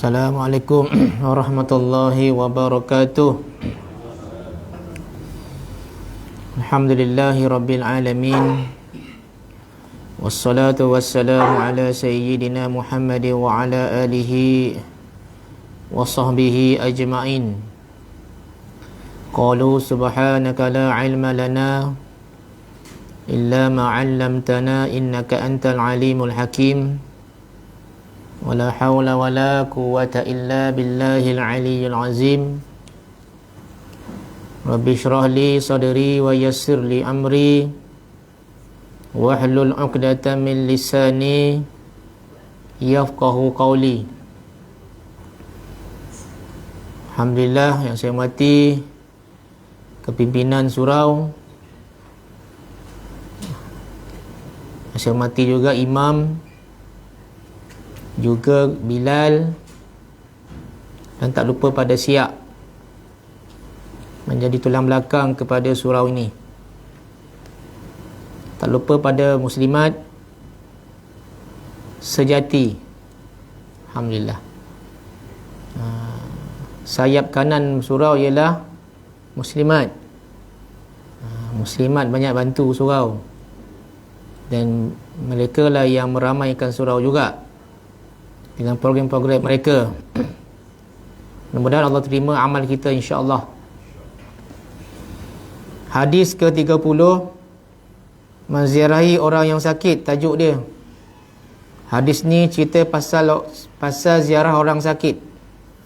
Assalamualaikum warahmatullahi wabarakatuh. Alhamdulillahi rabbil alamin. Wassalatu wassalamu ala sayyidina Muhammad wa ala alihi wa sahbihi ajma'in. Qalu subhanaka la ilma lana illa ma 'allamtana innaka antal alimul hakim. Wala hawla wala quwwata illa billahil aliyyil azim. Rabbi shrah li sadri wa yassir li amri wahlul 'uqdatam min lisani yafqahu qawli. Alhamdulillah yang saya hormati kepimpinan surau, saya hormati juga imam, juga Bilal, dan tak lupa pada Siak menjadi tulang belakang kepada surau ini. Tak lupa pada muslimat sejati. Alhamdulillah. Sayap kanan surau ialah muslimat. Muslimat banyak bantu surau, dan mereka lah yang meramaikan surau juga dengan program-program mereka. Mudah-mudahan Allah terima amal kita, insya-Allah. Hadis ke-30, menziarahi orang yang sakit, tajuk dia. Hadis ni cerita pasal ziarah orang sakit.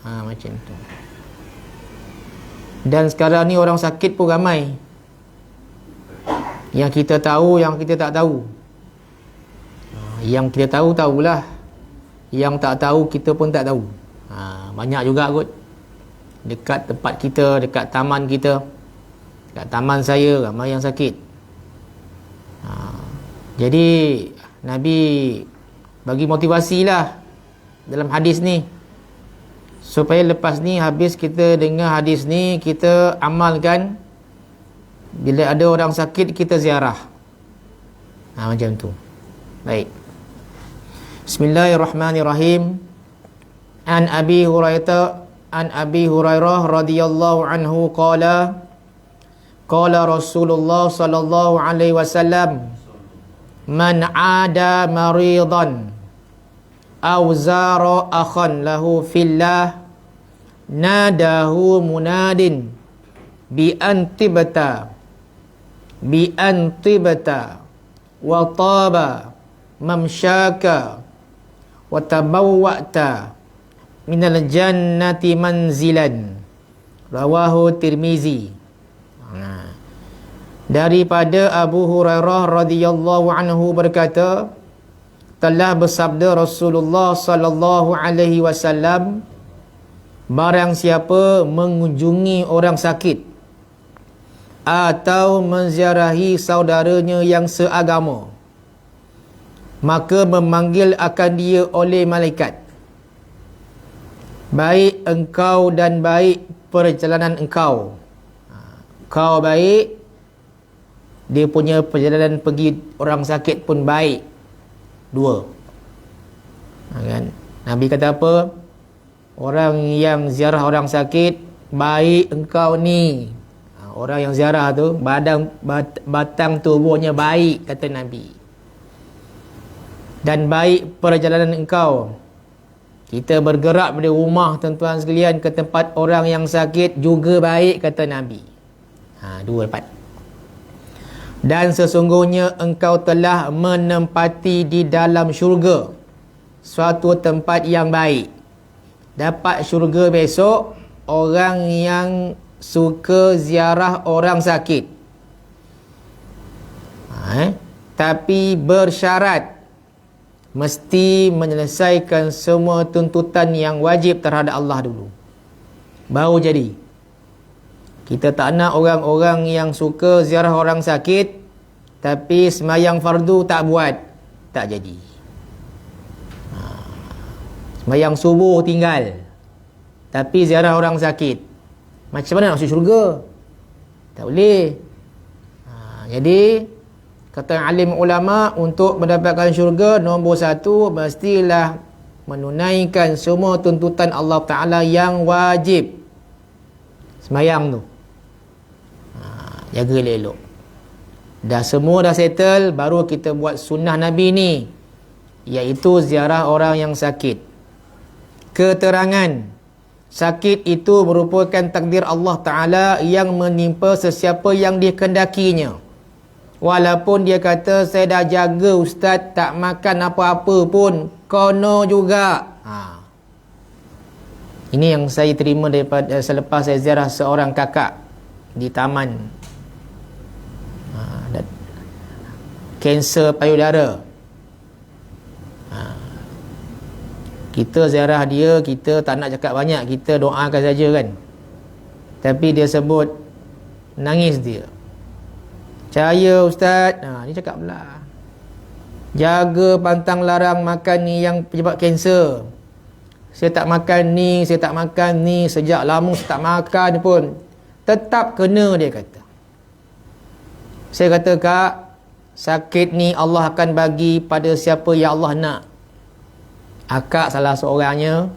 Macam tu. Dan sekarang ni orang sakit pun ramai. Yang kita tahu, yang kita tak tahu. Yang kita tahu, tahulah. Yang tak tahu, kita pun tak tahu. Banyak juga kot. Dekat tempat kita, dekat taman kita, dekat taman saya, ramai yang sakit. Jadi Nabi bagi motivasi lah dalam hadis ni, supaya lepas ni, habis kita dengar hadis ni, kita amalkan. Bila ada orang sakit, kita ziarah. Macam tu. Baik. Bismillahirrahmanirrahim. An Abi Hurairah radhiyallahu anhu qala Rasulullah sallallahu alaihi wasallam, man 'ada maridan aw zara akhan lahu fillah nadahu munadin bi antibata wa taba mamsyaka wa tabawwa'ta minal jannati manzilan. Rawahu Tirmizi. Daripada Abu Hurairah radhiyallahu anhu berkata, telah bersabda Rasulullah sallallahu alaihi wasallam, barang siapa mengunjungi orang sakit atau menziarahi saudaranya yang seagama, maka memanggil akan dia oleh malaikat, baik engkau dan baik perjalanan engkau. Kau baik, dia punya perjalanan pergi orang sakit pun baik. Dua. Kan? Nabi kata apa? Orang yang ziarah orang sakit, baik engkau ni. Orang yang ziarah tu, batang tubuhnya baik, kata Nabi. Dan baik perjalanan engkau. Kita bergerak dari rumah, tuan-tuan sekalian, ke tempat orang yang sakit juga baik, kata Nabi. Dua dapat. Dan sesungguhnya engkau telah menempati di dalam syurga suatu tempat yang baik. Dapat syurga besok orang yang suka ziarah orang sakit. Tapi bersyarat mesti menyelesaikan semua tuntutan yang wajib terhadap Allah dulu, baru jadi. Kita tak nak orang-orang yang suka ziarah orang sakit tapi semayang fardu tak buat, tak jadi. Semayang subuh tinggal tapi ziarah orang sakit, macam mana nak masuk syurga? Tak boleh. Jadi kata alim ulama, untuk mendapatkan syurga, nombor satu, mestilah menunaikan semua tuntutan Allah Ta'ala yang wajib. Semayang tu, jaga elok. Dah semua dah settle, baru kita buat sunnah Nabi ni, iaitu ziarah orang yang sakit. Keterangan, sakit itu merupakan takdir Allah Ta'ala yang menimpa sesiapa yang dikehendakinya. Walaupun dia kata, saya dah jaga ustaz, tak makan apa-apa pun, kono juga. Ini yang saya terima daripada selepas saya ziarah seorang kakak di taman, kanser payudara. Kita ziarah dia, kita tak nak cakap banyak, kita doakan saja kan. Tapi dia sebut, nangis dia. Percaya ustaz, dia cakap pula, jaga pantang larang makan ni yang penyebab kanser. Saya tak makan ni, saya tak makan ni, sejak lama saya tak makan pun tetap kena, dia kata. Saya kata, kak, sakit ni Allah akan bagi pada siapa yang Allah nak. Akak salah seorangnya.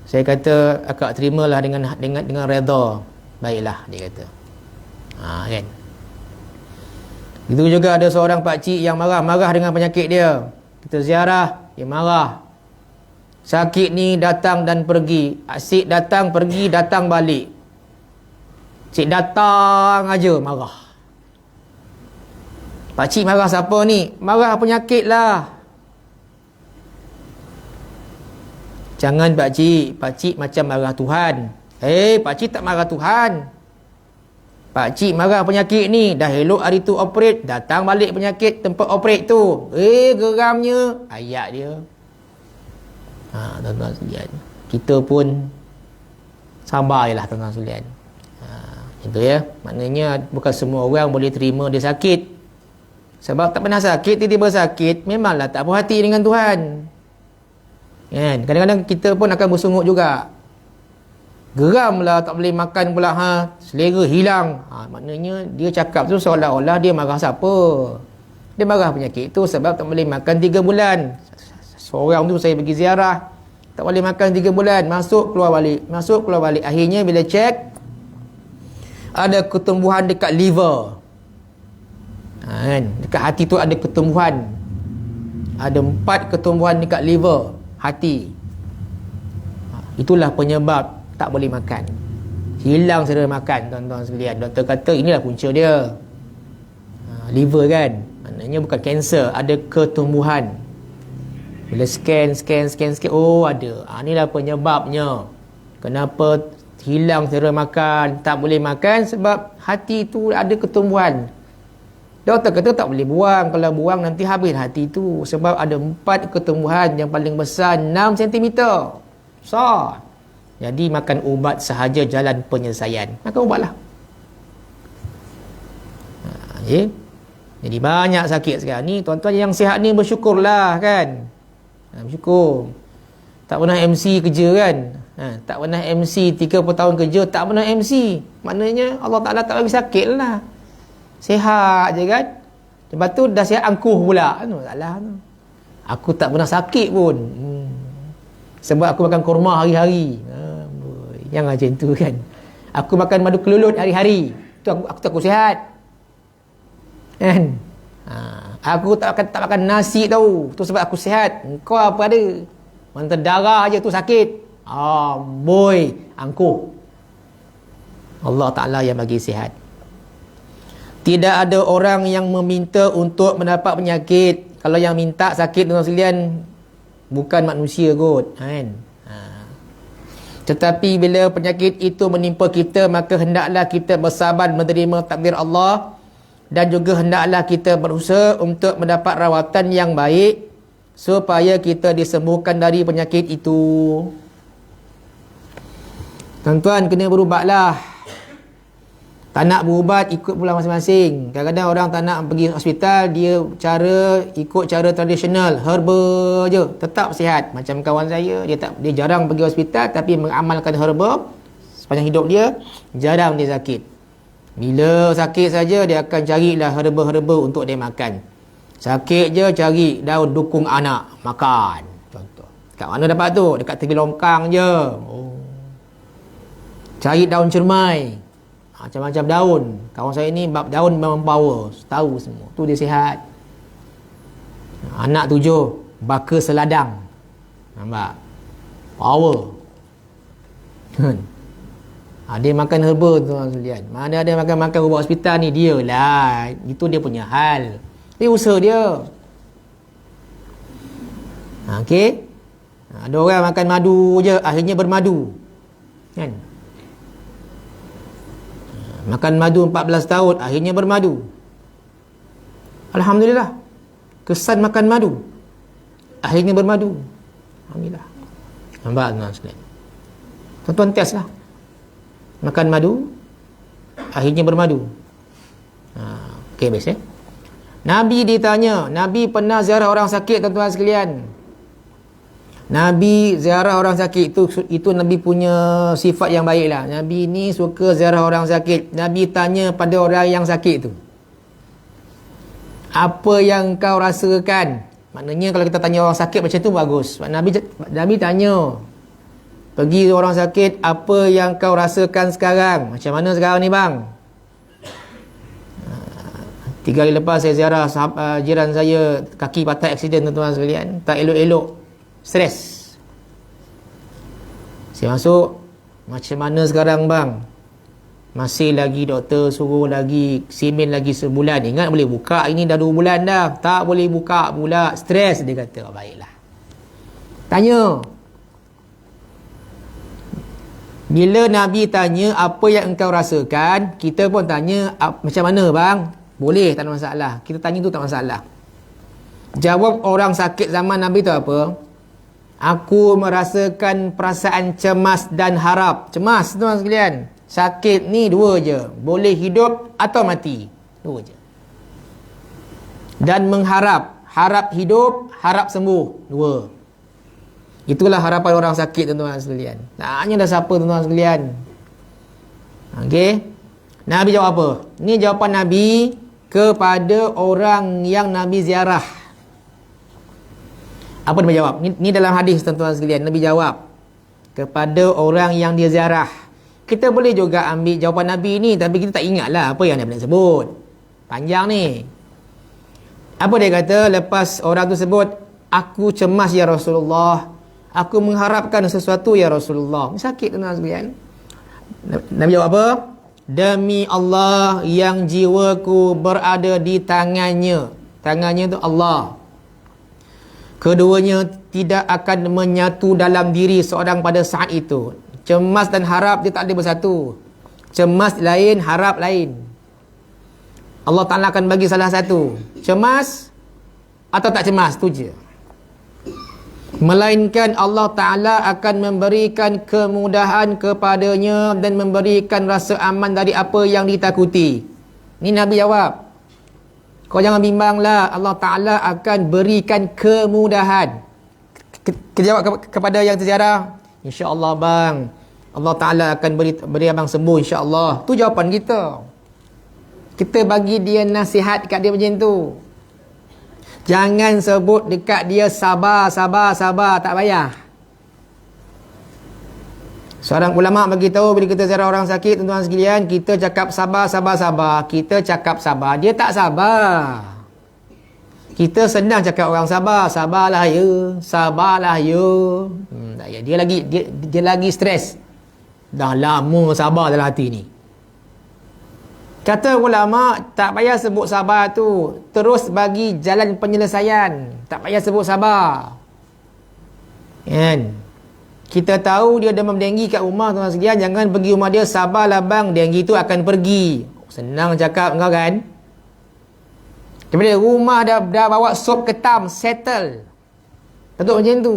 Saya kata, akak terimalah dengan redha. Baiklah, dia kata. Kan. Itu juga ada seorang pakcik yang marah-marah dengan penyakit dia. Kita ziarah, dia marah. Sakit ni datang dan pergi. Asyik datang, pergi, datang balik. Asyik datang aja marah. Pakcik marah siapa ni? Marah penyakit lah. Jangan pakcik. Pakcik macam marah Tuhan. Pakcik tak marah Tuhan. Pakcik marah penyakit ni. Dah elok hari tu operate, datang balik penyakit tempat operate tu. Geramnya ayat dia. Tuan-tuan sekalian, kita pun sabar je lah tuan-tuan sekalian. Itu ya. Maknanya bukan semua orang boleh terima dia sakit. Sebab tak pernah sakit, tiba-tiba sakit, memanglah tak puas hati dengan Tuhan. Kan? Kadang-kadang kita pun akan bersungguh juga. Geram lah, tak boleh makan pula, selera hilang. Maknanya dia cakap tu seolah-olah dia marah siapa. Dia marah penyakit tu sebab tak boleh makan 3 bulan. Seorang tu saya pergi ziarah, tak boleh makan 3 bulan, masuk keluar balik, masuk keluar balik. Akhirnya bila cek, ada ketumbuhan dekat liver. Kan? Dekat hati tu ada ketumbuhan. Ada 4 ketumbuhan dekat liver hati. Itulah penyebab tak boleh makan. Hilang selera makan, tuan-tuan sekalian. Doktor kata inilah punca dia. Liver kan. Maknanya bukan kanser, ada ketumbuhan. Bila scan, oh ada. Inilah penyebabnya. Kenapa hilang selera makan, tak boleh makan, sebab hati tu ada ketumbuhan. Doktor kata tak boleh buang. Kalau buang nanti habis hati tu. Sebab ada 4 ketumbuhan, yang paling besar 6 cm. Besar. Jadi makan ubat sahaja jalan penyelesaian. Makan ubatlah. Jadi banyak sakit sekarang ni. Tuan-tuan yang sihat ni bersyukurlah kan. Bersyukur. Tak pernah MC kerja kan. Tak pernah MC 30 tahun kerja, tak pernah MC. Maknanya Allah Ta'ala tak bagi sakit lah. Sihat je kan. Lepas tu dah sihat angkuh pula. Salah tu. Aku tak pernah sakit pun. Sebab aku makan kurma hari-hari. Yang macam tu kan. Aku makan madu kelulut hari-hari. Tu aku tak sihat. Kan? Aku tak makan nasi tau. Tu sebab aku sihat. Kau apa ada? Mantap darah je tu sakit. Boy, angkuh. Allah Ta'ala yang bagi sihat. Tidak ada orang yang meminta untuk mendapat penyakit. Kalau yang minta sakit tuan sekalian, bukan manusia kot, kan? Tetapi bila penyakit itu menimpa kita, maka hendaklah kita bersabar menerima takdir Allah, dan juga hendaklah kita berusaha untuk mendapat rawatan yang baik supaya kita disembuhkan dari penyakit itu. Tuan-tuan kena berubatlah. Tak nak berubat, ikut pula masing-masing. Kadang-kadang orang tak nak pergi hospital, dia ikut cara tradisional, herba je, tetap sihat. Macam kawan saya, dia jarang pergi hospital tapi mengamalkan herba sepanjang hidup dia, jarang dia sakit. Bila sakit saja dia akan carilah herba-herba untuk dia makan. Sakit je cari daun dukung anak, makan. Contoh. Kat mana dapat tu? Dekat tepi longkang je. Oh. Cari daun cermai. Macam-macam daun. Kawan saya ni bab daun memang power. Tahu semua. Tu dia sihat. Anak 7, baka seladang. Nampak? Power. Dia makan herba tuan sekalian. Mana ada makan-makan ubah hospital ni, dia lah. Itu dia punya hal. Ini usaha dia. Okey. Ada orang makan madu je, akhirnya bermadu. Kan? Makan madu 14 tahun, akhirnya bermadu. Alhamdulillah. Kesan makan madu, akhirnya bermadu. Alhamdulillah. Nampak tuan sekalian? Tuan-tuan test lah. Makan madu, akhirnya bermadu. Okey, best ya. Nabi ditanya, Nabi pernah ziarah orang sakit, tuan-tuan sekalian. Nabi ziarah orang sakit, itu Nabi punya sifat yang baik lah. Nabi ni suka ziarah orang sakit. Nabi tanya pada orang yang sakit tu, apa yang kau rasakan? Maknanya kalau kita tanya orang sakit macam tu bagus. Nabi tanya, pergi orang sakit, apa yang kau rasakan sekarang? Macam mana sekarang ni bang? 3 hari lepas saya ziarah jiran saya, kaki patah aksiden tuan-tuan sekalian. Tak elok-elok, stres. Saya masuk, macam mana sekarang bang? Masih lagi doktor suruh lagi simen lagi sebulan. Ingat boleh buka, ini dah 2 bulan dah. Tak boleh buka pula, stres dia kata. Baiklah. Tanya. Bila Nabi tanya apa yang engkau rasakan, kita pun tanya macam mana bang? Boleh, tak ada masalah. Kita tanya tu tak masalah. Jawab orang sakit zaman Nabi tu apa? Aku merasakan perasaan cemas dan harap. Cemas tuan sekalian. Sakit ni 2 je. Boleh hidup atau mati. 2 je. Dan mengharap. Harap hidup, harap sembuh. 2. Itulah harapan orang sakit tuan-tuan sekalian. Tanya dah siapa tuan-tuan sekalian. Okey. Nabi jawab apa? Ni jawapan Nabi kepada orang yang Nabi ziarah. Apa Nabi jawab? Ni dalam hadis tuan-tuan sekalian. Nabi jawab kepada orang yang dia ziarah. Kita boleh juga ambil jawapan Nabi ni, tapi kita tak ingat lah apa yang Nabi nak sebut. Panjang ni. Apa dia kata lepas orang tu sebut, aku cemas ya Rasulullah, aku mengharapkan sesuatu ya Rasulullah. Sakit tuan-tuan sekalian. Nabi jawab apa? Demi Allah yang jiwaku berada di tangannya. Tangannya tu Allah. Keduanya tidak akan menyatu dalam diri seorang pada saat itu. Cemas dan harap dia tak ada bersatu. Cemas lain, harap lain. Allah Ta'ala akan bagi salah satu. Cemas atau tak cemas, tu je. Melainkan Allah Ta'ala akan memberikan kemudahan kepadanya dan memberikan rasa aman dari apa yang ditakuti. Ini Nabi jawab. Kau jangan bimbanglah, Allah Ta'ala akan berikan kemudahan. Kita jawab kepada yang terziarah, InsyaAllah bang, Allah Ta'ala akan beri abang sembuh insyaAllah. Tu jawapan kita. Kita bagi dia nasihat kat dia macam tu. Jangan sebut dekat dia sabar, sabar, sabar. Tak payah. Seorang ulama' bagi tahu bila kita ziarah orang sakit, tuan-tuan sekalian, kita cakap sabar, sabar, sabar. Kita cakap sabar, dia tak sabar. Kita senang cakap orang sabar, sabarlah ya, sabarlah ya. Tak ya, dia lagi stres. Dah lama sabar dalam hati ni. Kata ulama, tak payah sebut sabar tu, terus bagi jalan penyelesaian. Tak payah sebut sabar. Kan? Kita tahu dia demam denggi kat rumah, tuan sekalian, jangan pergi rumah dia, sabarlah bang, denggi tu akan pergi. Senang cakap engkau kan? Daripada rumah dah bawa sup ketam, settle. Tentu macam tu.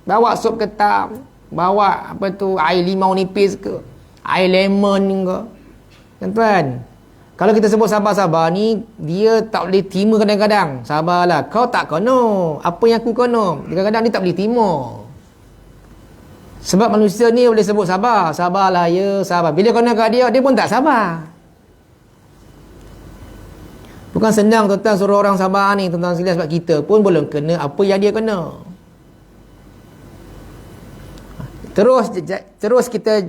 Bawa sup ketam, bawa apa tu, air limau nipis ke, air lemon ke. Tuan-tuan, kalau kita sebut sabar-sabar ni, dia tak boleh terima kadang-kadang. Sabarlah, kau tak kono. Apa yang aku kono? Kadang-kadang dia tak boleh terima. Sebab manusia ni boleh sebut sabar. Sabarlah ya, sabar. Bila kono kat dia, dia pun tak sabar. Bukan senang tuan-tuan suruh orang sabar ni, tuan-tuan sekalian, sebab kita pun belum kena apa yang dia kena. Terus kita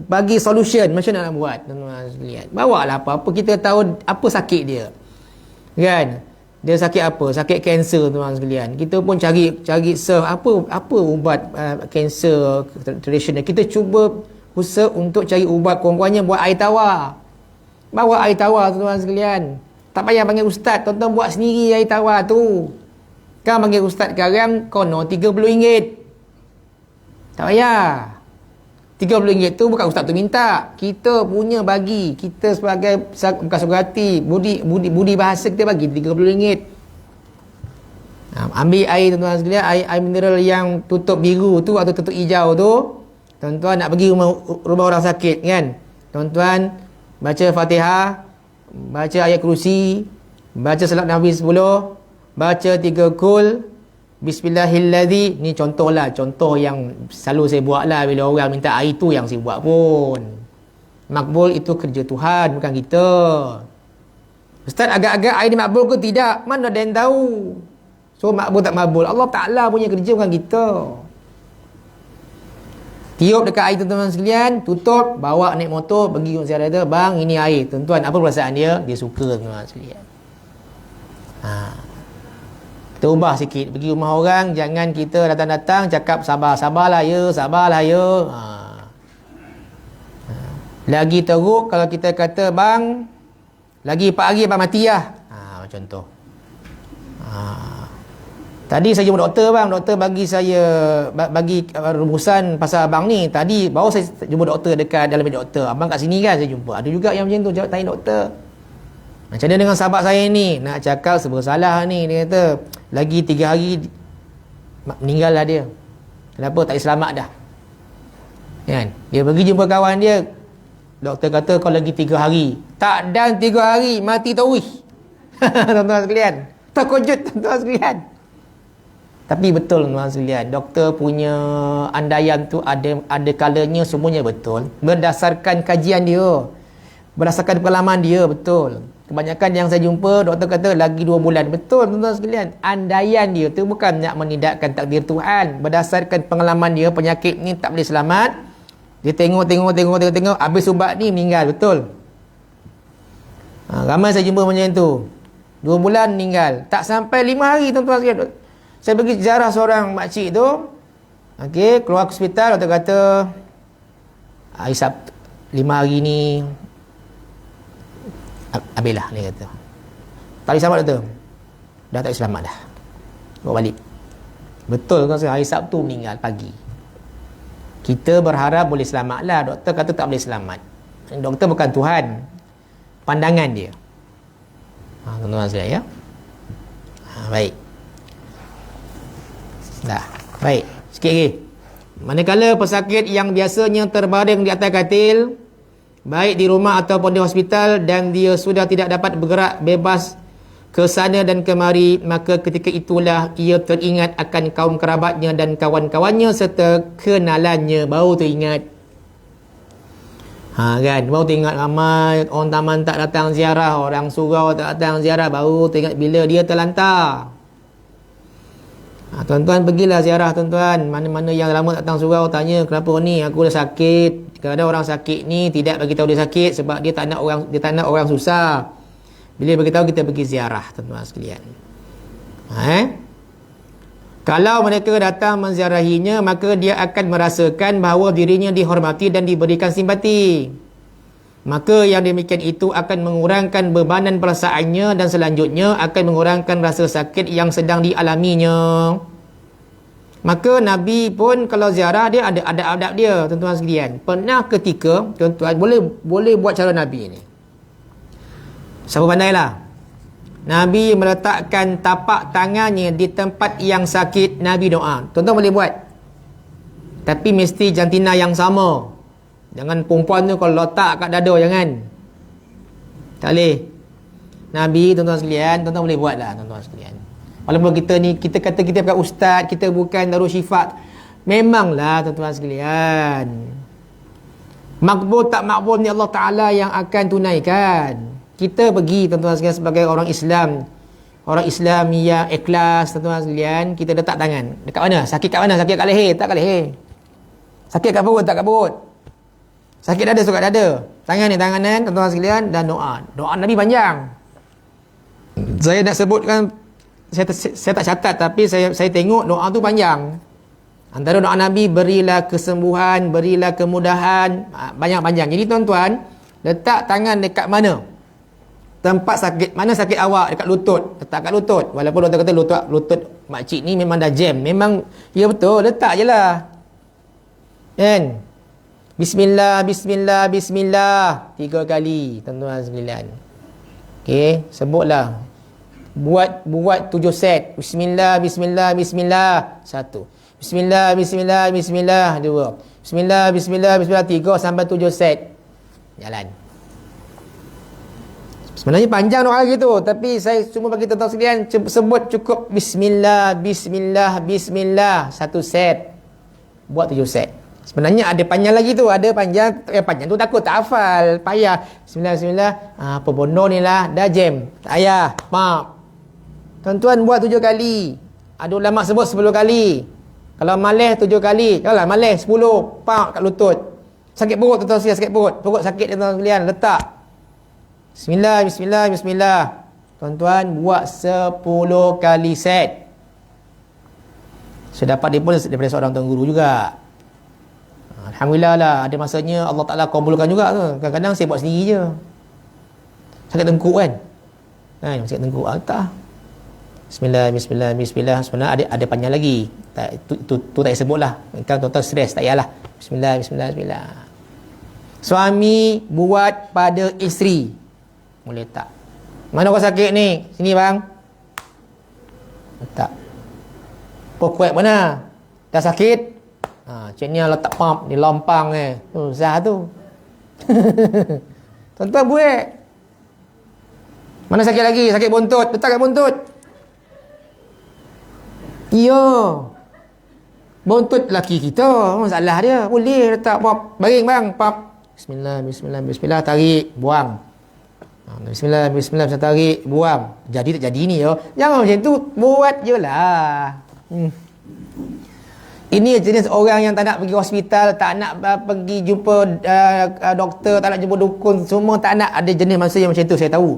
bagi solution macam mana nak buat, tuan-tuan sekalian. Bawalah apa-apa, kita tahu apa sakit dia. Kan? Dia sakit apa? Sakit kanser, tuan-tuan sekalian. Kita pun cari surf apa ubat kanser tradisional. Kita cuba usaha untuk cari ubat, kurang-kurangnya buat air tawar. Bawa air tawar, tuan-tuan sekalian. Tak payah panggil ustaz, tuan-tuan buat sendiri air tawar tu. Kan panggil ustaz sekarang kono RM30. Tak payah. RM30 tu bukan ustaz tu minta. Kita punya bagi. Kita sebagai bukan sukarati, budi bahasa kita bagi RM30. Ambil air, tuan-tuan sekalian, air mineral yang tutup biru tu atau tutup hijau tu. Tuan-tuan nak pergi rumah orang sakit kan. Tuan-tuan baca Fatihah, baca ayat kursi, baca salat Nabi 10, baca 3 kul, Bismillahilladzi. Ni contoh yang selalu saya buat lah bila orang minta air tu yang saya buat pun. Makbul itu kerja Tuhan, bukan kita. Ustaz, agak-agak air ni makbul ke tidak? Mana ada yang tahu? So makbul tak makbul, Allah Ta'ala punya kerja, bukan kita. Tiup dekat air, tuan-tuan sekalian, tutup, bawa naik motor, pergi ke ziarah dia, bang ini air. Tuan-tuan, apa perasaan dia? Dia suka, tuan-tuan sekalian. Kita ubah sikit, pergi rumah orang, jangan kita datang-datang cakap sabarlah ya. Lagi teruk kalau kita kata, bang lagi 4 hari abang mati lah. Macam tu. Tadi saya jumpa doktor, bang, doktor bagi saya rumusan pasal abang ni. Tadi baru saya jumpa doktor dekat dalam bilik doktor. Abang kat sini kan saya jumpa. Ada juga yang macam tu, jawab tanya doktor. Macam mana dengan sahabat saya ni? Nak cakap serba salah ni. Dia kata, lagi 3 hari meninggal lah dia. Kenapa? Tak selamat dah. Kan? Dia pergi jumpa kawan dia. Doktor kata, kau lagi 3 hari. Tak, dan 3 hari mati tauhid. Tuan-tuan sekalian. Terkejut, tuan-tuan sekalian. Tapi betul, tuan-tuan sekalian. Doktor punya andaian tu ada kalanya semuanya betul. Berdasarkan kajian dia. Berdasarkan pengalaman dia, betul. Kebanyakan yang saya jumpa, doktor kata lagi 2 bulan. Betul, tuan-tuan sekalian. Andaian dia tu bukan nak menidakkan takdir Tuhan. Berdasarkan pengalaman dia, penyakit ni tak boleh selamat. Dia tengok. Habis ubat ni meninggal, betul. Ramai saya jumpa macam tu. 2 bulan meninggal. Tak sampai 5 hari, tuan-tuan sekalian. Saya pergi ziarah seorang makcik tu. Okey, keluar ke hospital, doktor kata, hari Sabtu 5 hari ni habislah, dia kata. Tak boleh selamat, doktor. Dah tak boleh selamat dah. Bawa balik. Betul kan, hari Sabtu meninggal pagi. Kita berharap boleh selamat lah. Doktor kata tak boleh selamat. Doktor bukan Tuhan. Pandangan dia. Tuan-tuan sekalian ya. Baik. Dah. Baik. Sikit lagi. Manakala pesakit yang biasanya terbaring di atas katil, baik di rumah ataupun di hospital, dan dia sudah tidak dapat bergerak bebas ke sana dan kemari, maka ketika itulah ia teringat akan kaum kerabatnya dan kawan-kawannya serta kenalannya. Baru teringat. Kan, baru teringat ramai orang taman tak datang ziarah, orang surau tak datang ziarah, baru teringat bila dia terlantar. Tuan-tuan pergilah ziarah, tuan-tuan. Mana-mana yang lama tak datang surau, tanya kenapa ni, aku dah sakit. Kadang-kadang orang sakit ni tidak bagi tahu dia sakit sebab dia tak nak orang susah. Bila beritahu, kita pergi ziarah, tuan-tuan sekalian. Kalau mereka datang menziarahinya, maka dia akan merasakan bahawa dirinya dihormati dan diberikan simpati. Maka yang demikian itu akan mengurangkan bebanan perasaannya dan selanjutnya akan mengurangkan rasa sakit yang sedang dialaminya. Maka Nabi pun kalau ziarah dia ada adab-adab dia, tuan-tuan sekalian. Pernah ketika, tuan-tuan boleh buat cara Nabi ni. Siapa pandailah. Nabi meletakkan tapak tangannya di tempat yang sakit, Nabi doa. Tuan-tuan boleh buat. Tapi mesti jantina yang sama. Jangan perempuan tu kalau letak kat dada, jangan. Tak boleh. Nabi, tuan-tuan sekalian, tuan-tuan boleh buat lah, tuan-tuan sekalian. Walaupun kita ni, kita kata kita bukan ustaz, kita bukan darul syifa. Memanglah, tuan-tuan sekalian. Makbul tak makbul ni Allah Ta'ala yang akan tunaikan. Kita pergi, tuan-tuan sekalian, sebagai orang Islam. Orang Islam yang ikhlas, tuan-tuan sekalian, kita letak tangan. Dekat mana? Sakit kat mana? Sakit kat leher? Tak kat leher. Sakit kat perut tak kat perut? Sakit dada suka dada. Tangan ni tangan kan tuan-tuan sekalian, dan doa. Doa Nabi panjang. Saya nak sebutkan, saya tak catat, tapi saya tengok doa tu panjang. Antara doa Nabi, berilah kesembuhan, berilah kemudahan, banyak-banyak. Jadi tuan-tuan, letak tangan dekat mana? Tempat sakit, mana sakit awak? Dekat lutut. Letak kat lutut. Walaupun doktor kata lutut makcik ni memang dah jam. Memang, ya betul, letak je lah. Kan? Bismillah, bismillah, bismillah. 3 kali, tuan-tuan sekalian. Okey, sebutlah. Buat 7 set. Bismillah, bismillah, bismillah. 1. Bismillah, bismillah, bismillah. 2. Bismillah, bismillah, bismillah. 3 sampai 7 set. Jalan. Sebenarnya panjang doa gitu, tapi saya cuma bagi tuan-tuan sekalian sebut cukup bismillah, bismillah, bismillah. 1 set. Buat 7 set. Sebenarnya ada panjang lagi tu, ada panjang, panjang tu takut tak hafal, payah. Bismillah, bismillah. Apa bodoh ni lah, dah jam. Tak payah. Maaf. Tuan-tuan buat 7 kali. Ada ulama sebut 10 kali. Kalau malih 7 kali. Kalau malih 10, pak kat lutut. Sakit perut tuan-tuan sekalian, sakit perut. Perut sakit tuan-tuan sekalian, letak. Bismillah, bismillah, bismillah. Tuan-tuan buat 10 kali set. Saya dapat dia pun daripada seorang tuan guru juga. Alhamdulillah lah, ada masanya Allah Ta'ala kabulkan juga tu. Kadang-kadang saya buat sendiri je. Sakit tengkuk kan? Sakit tengkuk. Tak. Bismillah, bismillah, bismillah. Sebenarnya ada panjang lagi. Tu tak payah sebut lah. Kan tuan-tuan stres, tak payahlah. Bismillah, bismillah, bismillah. Suami buat pada isteri. Boleh tak? Mana kau sakit ni? Sini bang. Tak. Pokok mana? Dah sakit? Cik ni letak pump di lompang susah tu. Tuan-tuan buat. Mana sakit lagi? Sakit buntut. Letak kat buntut. Ya. Buntut lelaki kita. Masalah dia. Boleh letak pump. Baring bang. Pump. Bismillah, bismillah, bismillah. Tarik. Buang. Bismillah, bismillah. Tarik. Buang. Jadi tak jadi ni yo. Jangan macam tu. Buat je lah. Ini jenis orang yang tak nak pergi hospital, tak nak pergi jumpa doktor, tak nak jumpa dukun, semua tak nak. Ada jenis manusia yang macam tu, saya tahu.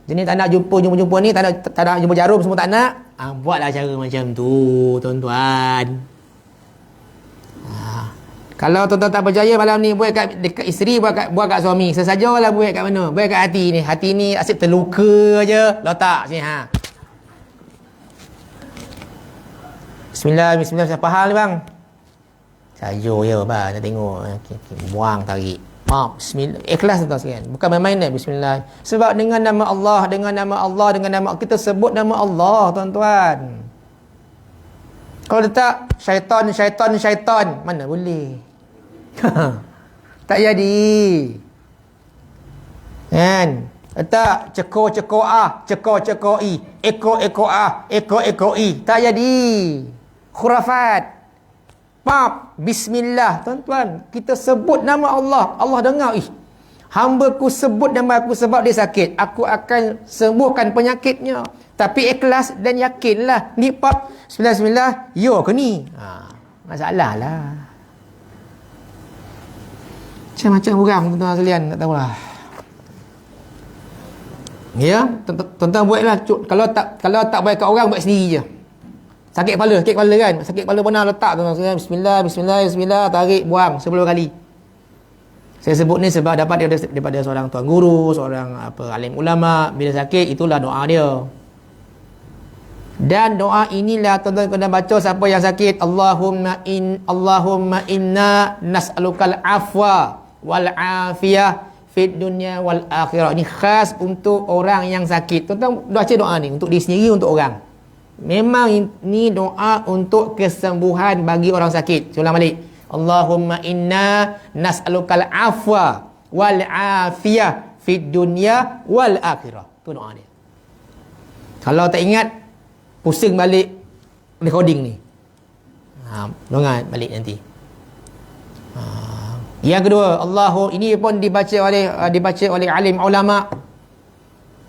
Jenis tak nak jumpa ni, tak nak jumpa jarum, semua tak nak. Buatlah cara macam tu, tuan-tuan. Kalau tuan-tuan tak percaya malam ni, buat dekat isteri, buat kat suami. Sesajalah buat kat mana? Buat kat hati ni. Hati ni asyik terluka je, letak sini. Bismillah, bismillah. Siapa hal ni bang? Saja ya bang, nak tengok. Okay. Buang, tarik. Bismillah. Ikhlas tuan sekalian. Bukan main-main dah. Bismillah. Sebab dengan nama Allah, dengan nama Allah, dengan nama kita sebut nama Allah, tuan-tuan. Kalau letak syaitan, syaitan, syaitan, mana boleh? Tak jadi. Kan? Letak cekor-cekor cekor-cekor ekor-ekor ekor-ekor tak jadi. Khurafat. Bismillah. Tuan-tuan, kita sebut nama Allah. Allah dengar. Hamba ku sebut nama aku sebab dia sakit. Aku akan sembuhkan penyakitnya. Tapi ikhlas dan yakinlah. Ni bismillah, bismillah. Yo ke ni? Masalah lah. Macam-macam orang tuan-tuan sekalian, tak tahulah. Ya, tuan-tuan buatlah. Kalau tak buat kat orang, buat sendiri je. Sakit kepala kan? Sakit kepala pernah letak tuan-tuan. Bismillah, bismillah, bismillah, tarik, buang 10 kali. Saya sebut ni sebab dapat daripada seorang tuan guru, seorang alim ulama. Bila sakit, itulah doa dia. Dan doa inilah tuan-tuan kena baca siapa yang sakit. Allahumma inna nas'alukal afwa wal afiyah fid dunya wal akhirah. Ini khas untuk orang yang sakit. Tuan-tuan baca doa ni untuk diri sendiri, untuk orang. Memang ini doa untuk kesembuhan bagi orang sakit. Saya ulang balik. Allahumma inna nas'alukal afwa wal afiyah fid dunya wal akhirah. Itu doa dia. Kalau tak ingat, pusing balik recording ni. Dengar balik nanti. Yang kedua, ini pun dibaca oleh alim ulama.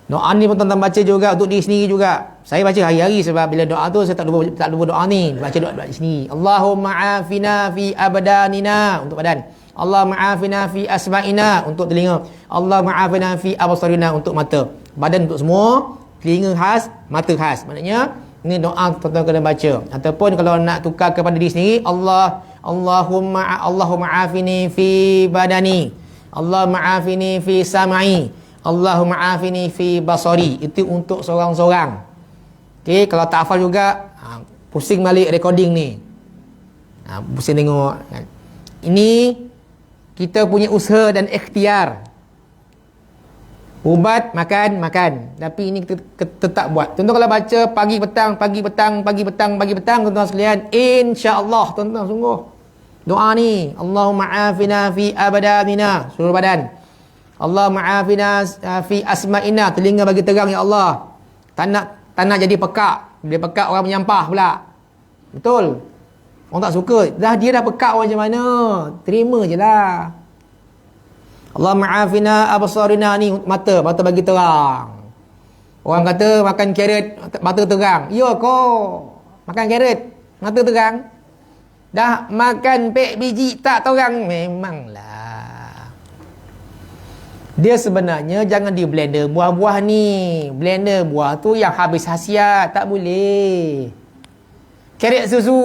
Doa ni pun tuan-tuan baca juga untuk diri sendiri juga. Saya baca hari-hari sebab bila doa tu saya tak lupa doa ni. Baca doa di sini. Allahumma afina fi abdanina untuk badan. Allahumma afina fi asma'ina untuk telinga. Allahumma afina fi absarina untuk mata. Badan untuk semua, telinga khas, mata khas. Maknanya ini doa tuan-tuan kena baca. Ataupun kalau nak tukar kepada diri sendiri, Allahumma afini fi badani. Allahumma afini fi sam'i. Allahumma afini fi basari. Itu untuk seorang-seorang. Okey, kalau tak hafal juga, pusing balik recording ni. Pusing tengok. Ini kita punya usaha dan ikhtiar. Ubat, makan. Tapi ini kita tetap buat. Tuan-tuan kalau baca pagi petang, tuan-tuan sekalian, insya-Allah tuan-tuan sungguh. Doa ni, Allahumma afina fi abdanina, seluruh badan. Allahumma afina fi asma'ina, telinga bagi terang ya Allah. Tak nak jadi pekak. Bila pekak orang menyampah pula. Betul. Orang tak suka. Dia dah pekak orang macam mana? Terima je lah. Allahumma afina absarina ni mata bagi terang. Orang kata makan carrot mata terang. Ya kau. Makan carrot mata terang. Dah makan pek biji tak terang, memanglah. Dia sebenarnya jangan di blender buah-buah ni. Blender buah tu yang habis khasiat, tak boleh. Carrot susu.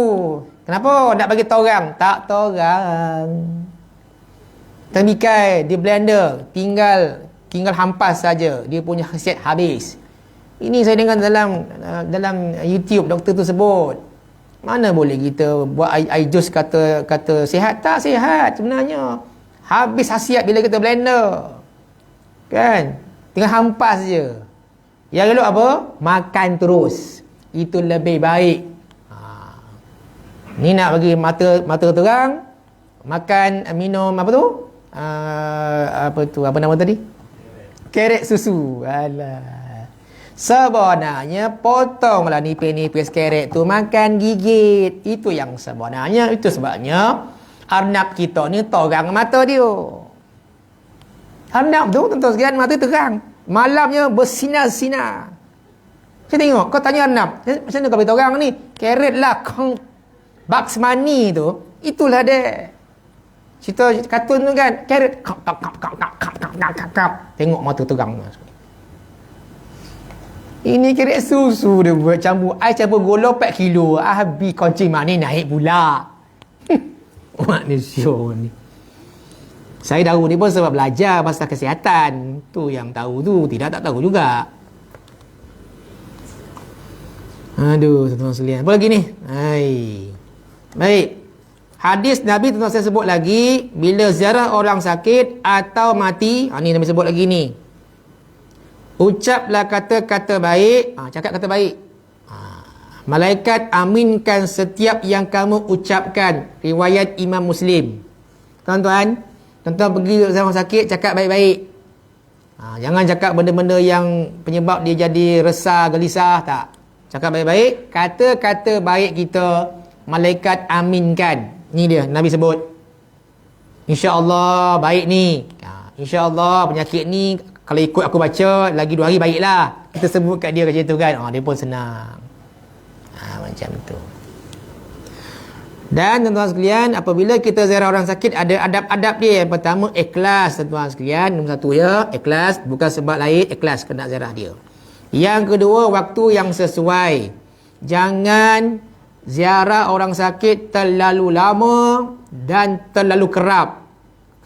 Kenapa nak bagi torang? Tak torang. Terbikai di blender, tinggal hampas saja. Dia punya khasiat habis. Ini saya dengar dalam YouTube doktor tu sebut. Mana boleh kita buat air jus kata sihat? Tak sihat sebenarnya. Habis khasiat bila kita blender. Kan? Tinggal hampas je. Yang elok apa? Makan terus. Itu lebih baik. Ni nak bagi mata terang, makan, minum apa tu? Apa nama tadi? Carrot susu. Alah. Sebenarnya potonglah nipis-nipis carrot tu, makan gigit. Itu yang sebenarnya. Itu sebabnya arnab kita ni torang mata dia. Arnab tu tuan-tuan sekalian mata terang. Malamnya bersinar-sinar. Saya tengok, kau tanya arnab, macam mana kau beritahu orang ni? Carrot lah, Bugs Bunny tu, itulah dia. Cerita kartun tu kan, carrot kap. Tengok mata terang. Ini carrot susu dia buat campur ais, campur gula 4 kilo. Habis kunci mana naik pula. Manusia ni. Saya tahu ni pun sebab belajar pasal kesihatan. Tu yang tahu tu, tidak tak tahu juga. Aduh, tuan-tuan sekalian. Apa lagi ni? Baik. Hadis Nabi tuan-tuan saya sebut lagi, bila ziarah orang sakit atau mati, ni Nabi sebut lagi ni. Ucaplah kata-kata baik, cakap kata baik. Malaikat aminkan setiap yang kamu ucapkan. Riwayat Imam Muslim. Tuan-tuan pergi orang sakit, cakap baik-baik. Jangan cakap benda-benda yang penyebab dia jadi resah, gelisah, tak. Cakap baik-baik, kata-kata baik kita malaikat aminkan. Ni dia Nabi sebut. InsyaAllah baik ni. InsyaAllah penyakit ni kalau ikut aku baca lagi 2 hari baiklah. Kita sebut kat dia macam tu kan. Dia pun senang. Macam tu. Dan tuan-tuan sekalian, apabila kita ziarah orang sakit, ada adab-adab dia. Yang pertama, ikhlas tuan-tuan sekalian. Nombor 1 ya, ikhlas. Bukan sebab lain, ikhlas kena ziarah dia. Yang kedua, waktu yang sesuai. Jangan ziarah orang sakit terlalu lama dan terlalu kerap.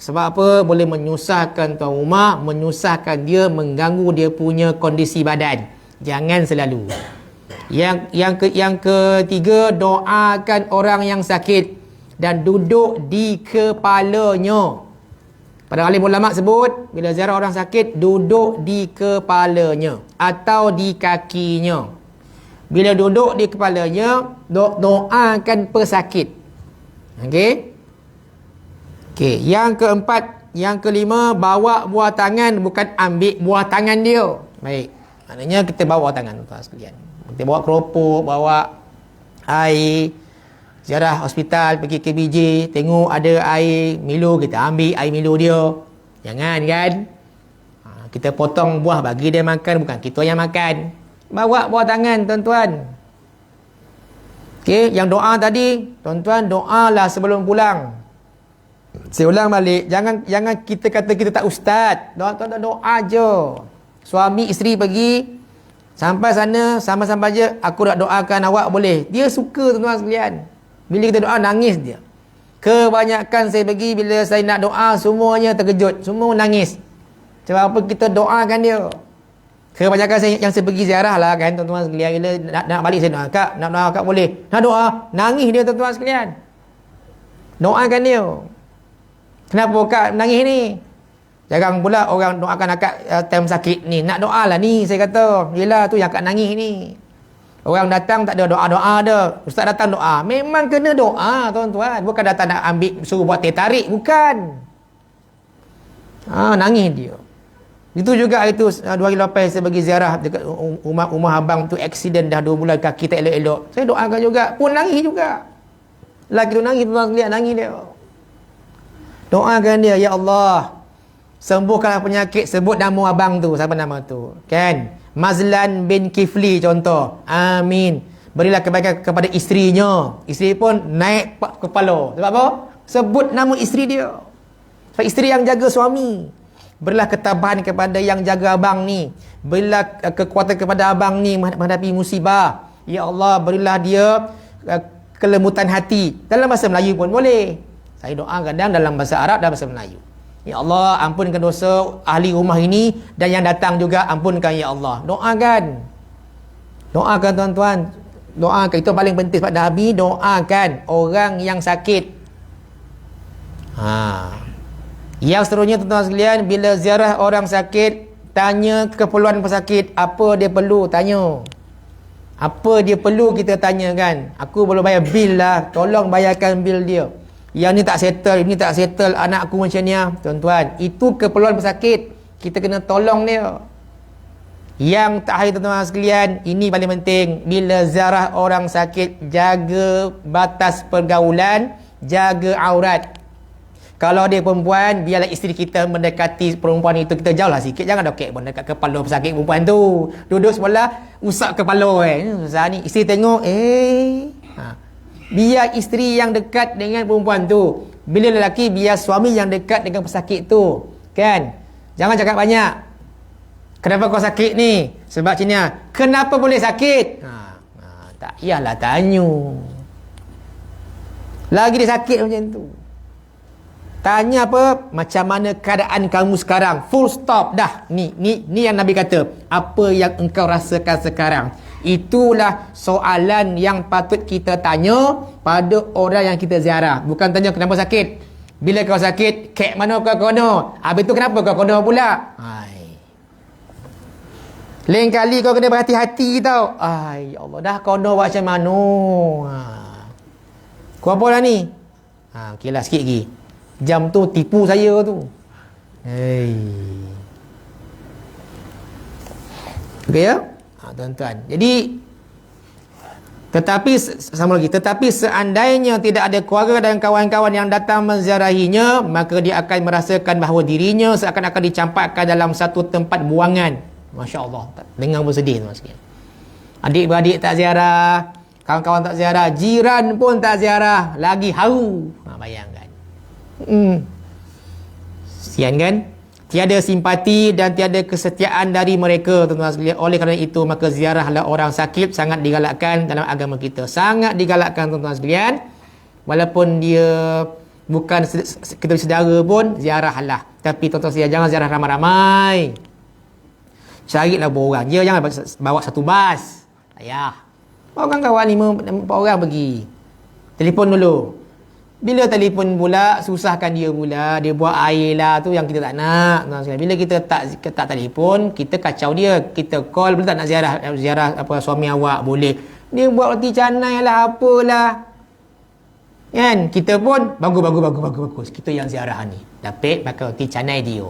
Sebab apa? Boleh menyusahkan tuan rumah, menyusahkan dia, mengganggu dia punya kondisi badan. Jangan selalu. Yang ketiga, doakan orang yang sakit dan duduk di kepalanya. Pada alim ulama sebut, bila ziarah orang sakit, duduk di kepalanya atau di kakinya. Bila duduk di kepalanya, doakan pesakit. Okey. Yang keempat, yang kelima, bawa buah tangan, bukan ambil buah tangan dia. Baik. Maknanya kita bawa tangan tuan sekalian. Kita bawa keropok, bawa air. Ziarah hospital, pergi KBJ, tengok ada air Milo, kita ambil air Milo dia. Jangan kan? Kita potong buah bagi dia makan, bukan kita yang makan. Bawa buah tangan tuan-tuan. Okey, yang doa tadi, tuan-tuan doalah sebelum pulang. Saya ulang balik, jangan kita kata kita tak ustaz. Tuan-tuan doa je. Suami isteri pergi sampai sana, sama-sama je, aku nak doakan awak boleh. Dia suka tuan-tuan sekalian. Bila kita doa nangis dia. Kebanyakan saya pergi bila saya nak doa semuanya terkejut, semua nangis. Sebab apa kita doakan dia. Kebanyakan yang saya pergi ziarah lah kan tuan-tuan sekalian, bila nak balik saya doa, kak nak doa kak boleh. Nak doa, nangis dia tuan-tuan sekalian. Doakan dia. Kenapa kak nangis ni? Jangan pula orang doakan akak time sakit ni. Nak doa lah ni saya kata. Yelah tu yang akak nangis ni. Orang datang tak ada doa-doa dah. Ustaz datang doa. Memang kena doa tuan-tuan. Bukan datang nak ambil suruh buat teh tarik. Bukan. Nangis dia. Itu juga itu 2 hari lepas saya pergi ziarah dekat rumah abang tu, accident dah 2 bulan, kaki tak elok-elok. Saya doakan juga. Pun nangis juga. Lagi tu nangis tuan-tuan sekalian, nangis dia. Doakan dia, ya Allah, sembuhkanlah penyakit, sebut nama abang tu, siapa nama tu? Kan? Mazlan bin Kifli contoh. Amin. Berilah kebaikan kepada isterinya. Isteri pun naik kepala. Sebab apa? Sebut nama isteri dia. Sebab isteri yang jaga suami. Berilah ketabahan kepada yang jaga abang ni. Berilah kekuatan kepada abang ni menghadapi musibah. Ya Allah, berilah dia kelembutan hati. Dalam bahasa Melayu pun boleh. Saya doa kadang dalam bahasa Arab dan bahasa Melayu. Ya Allah, ampunkan dosa ahli rumah ini dan yang datang juga ampunkan ya Allah. Doakan. Doakan tuan-tuan. Doakan, itu paling penting sebab Nabi doakan orang yang sakit. Yang seterusnya tuan-tuan sekalian, bila ziarah orang sakit, tanya keperluan pesakit, apa dia perlu, tanya. Apa dia perlu kita tanya kan. Aku belum bayar bil lah, tolong bayarkan bil dia. Yang ni tak settle, ini tak settle, anak aku macam ni. Tuan-tuan, itu keperluan pesakit. Kita kena tolong dia. Yang terakhir tuan-tuan sekalian, ini paling penting. Bila ziarah orang sakit, jaga batas pergaulan, jaga aurat. Kalau dia perempuan, biarlah isteri kita mendekati perempuan itu. Kita jauhlah sikit, jangan dokek pun dekat kepala pesakit perempuan tu. Duduk sebelah, usap kepala susah ni. Isteri tengok, biar isteri yang dekat dengan perempuan tu. Bila lelaki, biar suami yang dekat dengan pesakit tu. Kan? Jangan cakap banyak. Kenapa kau sakit ni? Sebab Cina. Kenapa boleh sakit? Tak payahlah tanya. Lagi dia sakit macam tu. Tanya apa? Macam mana keadaan kamu sekarang? Full stop dah. Ni yang Nabi kata. Apa yang engkau rasakan sekarang? Itulah soalan yang patut kita tanya pada orang yang kita ziarah. Bukan tanya kenapa sakit. Bila kau sakit, kek mana kau kono? Habis tu kenapa kau kono pula? Lain kali kau kena berhati-hati tau. Ya Allah, dah kono buat macam mana? Kau apa dah ni? Okey lah sikit lagi. Jam tu tipu saya tu. Okey ya? Tuan-tuan. Jadi tetapi seandainya tidak ada keluarga dan kawan-kawan yang datang menziarahinya, maka dia akan merasakan bahawa dirinya seakan-akan dicampakkan dalam satu tempat buangan. Masya-Allah. Dengar pun sedih tuan sekalian. Adik-beradik tak ziarah, kawan-kawan tak ziarah, jiran pun tak ziarah, lagi haru. Bayangkan. Sian kan? Tiada simpati dan tiada kesetiaan dari mereka tuan-tuan sekalian. Oleh kerana itu maka ziarahlah orang sakit sangat digalakkan dalam agama kita. Sangat digalakkan tuan-tuan sekalian. Walaupun dia bukan kita saudara pun, ziarahlah. Tapi tuan-tuan sekalian, jangan ziarah ramai-ramai. Carilah berorang. Dia jangan bawa satu bas. Orang kawan 5-4 orang pergi. Telefon dulu. Bila telefon pula, susahkan dia pula. Dia buat air lah, tu yang kita tak nak. Bila kita tak telefon, kita kacau dia. Kita call, bila tak nak ziarah apa suami awak, boleh. Dia buat roti canai lah, apalah. Kan? Kita pun, bagus. Kita yang ziarah ni. Dapat makan roti canai dia.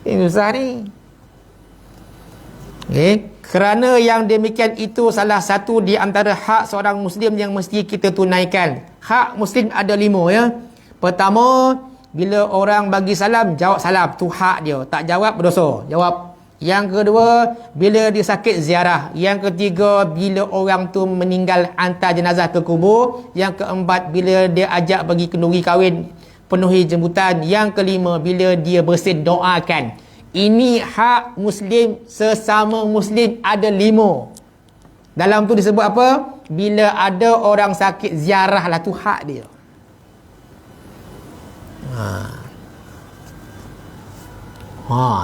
Susah ni. Okay. Kerana yang demikian itu salah satu di antara hak seorang Muslim yang mesti kita tunaikan. Hak Muslim ada 5 ya. Pertama, bila orang bagi salam, jawab salam. Tu hak dia. Tak jawab, berdosa. Jawab. Yang kedua, bila dia sakit, ziarah. Yang ketiga, bila orang tu meninggal, hantar jenazah ke kubur. Yang keempat, bila dia ajak bagi kenduri kahwin, penuhi jemputan. Yang kelima, bila dia bersin, doakan. Ini hak Muslim sesama Muslim, ada 5. Dalam tu disebut apa? Bila ada orang sakit, ziarah lah, tu hak dia.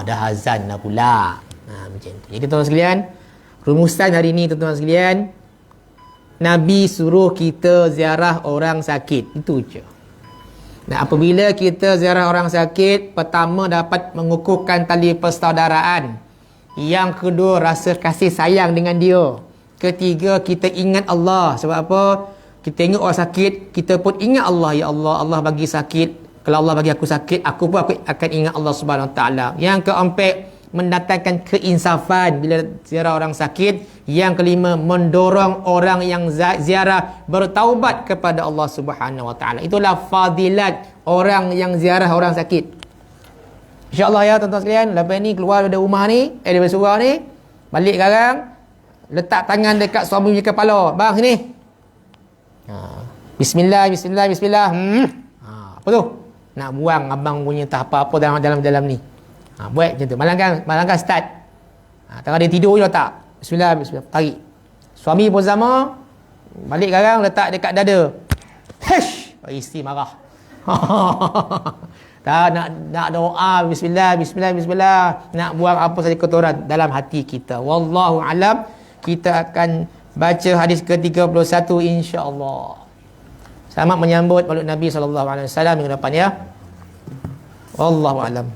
Dah azan dah pula. Macam tu. Jadi tuan-tuan sekalian, rumusan hari ni tuan-tuan sekalian, Nabi suruh kita ziarah orang sakit. Itu je. Dan apabila kita ziarah orang sakit, pertama dapat mengukuhkan tali persaudaraan. Yang kedua, rasa kasih sayang dengan dia. Ketiga, kita ingat Allah. Sebab apa? Kita tengok orang sakit, kita pun ingat Allah. Ya Allah, Allah bagi sakit. Kalau Allah bagi aku sakit, aku pun akan ingat Allah Subhanahu Wa Taala. Yang keempat, mendatangkan keinsafan bila ziarah orang sakit. Yang kelima, mendorong orang yang ziarah bertaubat kepada Allah Subhanahu Wa Taala. Itulah fadilat orang yang ziarah orang sakit. InsyaAllah ya tuan-tuan sekalian, lepas ni keluar dari rumah ni, dari surau ni, balik sekarang, letak tangan dekat suami punya kepala. Bang, sini. Bismillah, bismillah, bismillah. Apa tu? Nak buang abang punya tak apa-apa dalam ni. Buat macam tu. Malangkan start. Tengah dia tidur je tak. Bismillah, bismillah. Tarik. Suami pun sama. Balik sekarang letak dekat dada. Hesh! Isteri marah. Tak nak doa. Bismillah, bismillah, bismillah. Nak buang apa saja kotoran dalam hati kita. Wallahu alam. Kita akan baca hadis ke-31 insya-Allah. Selamat menyambut Maulid Nabi SAW minggu depan ya. Wallahu alam.